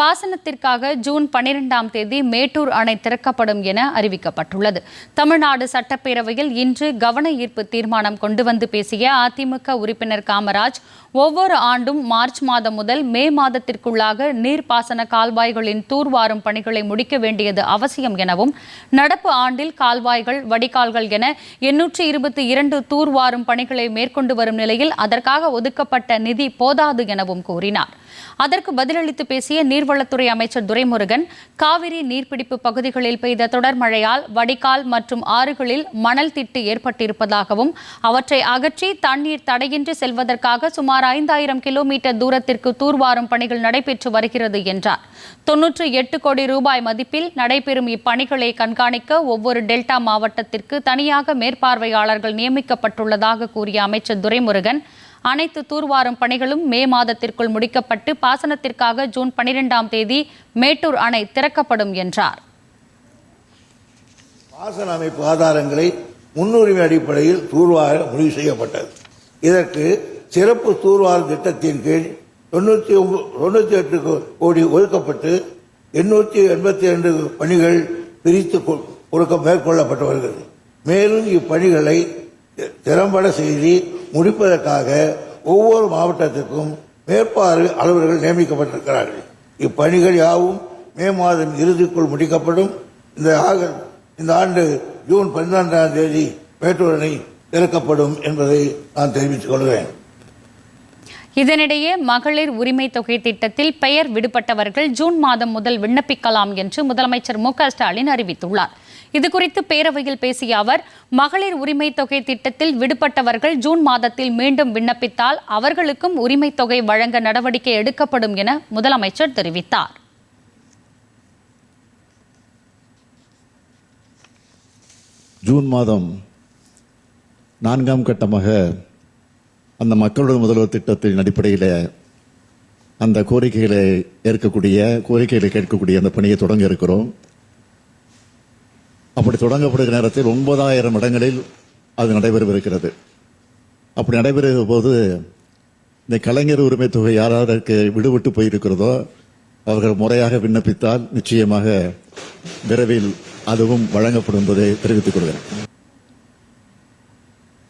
பாசனத்திற்காக ஜூன் 12ஆம் தேதி மேட்டூர் அணை திறக்கப்படும் என அறிவிக்கப்பட்டுள்ளது. தமிழ்நாடு சட்டப்பேரவையில் இன்று கவன ஈர்ப்பு தீர்மானம் கொண்டு வந்து பேசிய அதிமுக உறுப்பினர் காமராஜ், ஒவ்வொரு ஆண்டும் மார்ச் மாதம் முதல் மே மாதத்திற்குள்ளாக நீர்ப்பாசன கால்வாய்களின் தூர்வாரும் பணிகளை முடிக்க வேண்டியது அவசியம் எனவும், நடப்பு ஆண்டில் கால்வாய்கள், வடிகால்கள் என 822 தூர்வாரும் பணிகளை மேற்கொண்டு வரும் நிலையில் அதற்காக ஒதுக்கப்பட்ட நிதி போதாது எனவும் கூறினார். அதற்கு பதிலளித்து பேசிய நீர்வளத்துறை அமைச்சர் துரைமுருகன், காவிரி நீர்பிடிப்பு பகுதிகளில் பெய்த தொடர் மழையால் வடிகால் மற்றும் ஆறுகளில் மணல் திட்டு ஏற்பட்டிருப்பதாகவும், அவற்றை அகற்றி தண்ணீர் தடையின்றி செல்வதற்காக சுமார் 5000 கிலோமீட்டர் தூரத்திற்கு தூர்வாரும் பணிகள் நடைபெற்று வருகிறது என்றார். 98 கோடி ரூபாய் மதிப்பில் நடைபெறும் இப்பணிகளை கண்காணிக்க ஒவ்வொரு டெல்டா மாவட்டத்திற்கு தனியாக மேற்பார்வையாளர்கள் நியமிக்கப்பட்டுள்ளதாக கூறிய அமைச்சர் துரைமுருகன், அனைத்து தூர்வாரும் பணிகளும் மே மாதத்திற்குள் முடிக்கப்பட்டு பாசனத்திற்காக ஜூன் 12ஆம் தேதி மேட்டூர் அணை திறக்கப்படும் என்றார். பாசன அமைப்பு ஆதாரங்களை முன்னுரிமை அடிப்படையில் தூர்வார முடிவு செய்யப்பட்டது. இதற்கு சிறப்பு தூர்வார திட்டத்தின் கீழ் 98 கோடி ஒதுக்கப்பட்டு 882 பணிகள் பிரித்து மேற்கொள்ளப்பட்டு வருகிறது. மேலும் இப்பணிகளை திறம்பட செய்து முடிப்பதற்காக ஒவ்வொரு மாவட்டத்திற்கும் மேற்பார்வை அலுவலர்கள் நியமிக்கப்பட்டிருக்கிறார்கள். இப்பணிகள் யாவும் மே மாதம் இறுதிக்குள் முடிக்கப்படும். இந்த ஆண்டு ஜூன் 12ஆம் தேதி மேட்டூர் அணை திறக்கப்படும் என்பதை நான் தெரிவித்துக் கொள்கிறேன். இதனிடையே மகளிர் உரிமை தொகை திட்டத்தில் பெயர் விடுபட்டவர்கள் ஜூன் மாதம் முதல் விண்ணப்பிக்கலாம் என்று முதலமைச்சர் மு.க.ஸ்டாலின் அறிவித்துள்ளார். இதுகுறித்து பேரவையில் பேசிய அவர், மகளிர் உரிமை தொகை திட்டத்தில் விடுபட்டவர்கள் ஜூன் மாதத்தில் மீண்டும் விண்ணப்பித்தால் அவர்களுக்கும் உரிமை தொகை வழங்க நடவடிக்கை எடுக்கப்படும் என முதலமைச்சர் தெரிவித்தார். ஜூன் மாதம் 4ஆம் கட்டமாக அந்த மக்களுடைய முதல்வர் திட்டத்தின் அடிப்படையில் அந்த கோரிக்கைகளை கேட்கக்கூடிய அந்த பணியை தொடங்க இருக்கிறோம். அப்படி தொடங்கப்படுகிற நேரத்தில் 9000 இடங்களில் அது நடைபெறவிருக்கிறது. அப்படி நடைபெறுகிற போது இந்த கலைஞர் உரிமை தொகை யாராருக்கு விடுபட்டு போயிருக்கிறதோ அவர்கள் முறையாக விண்ணப்பித்தால் நிச்சயமாக விரைவில் அதுவும் வழங்கப்படும் என்பதை தெரிவித்துக் கொள்கிறேன்.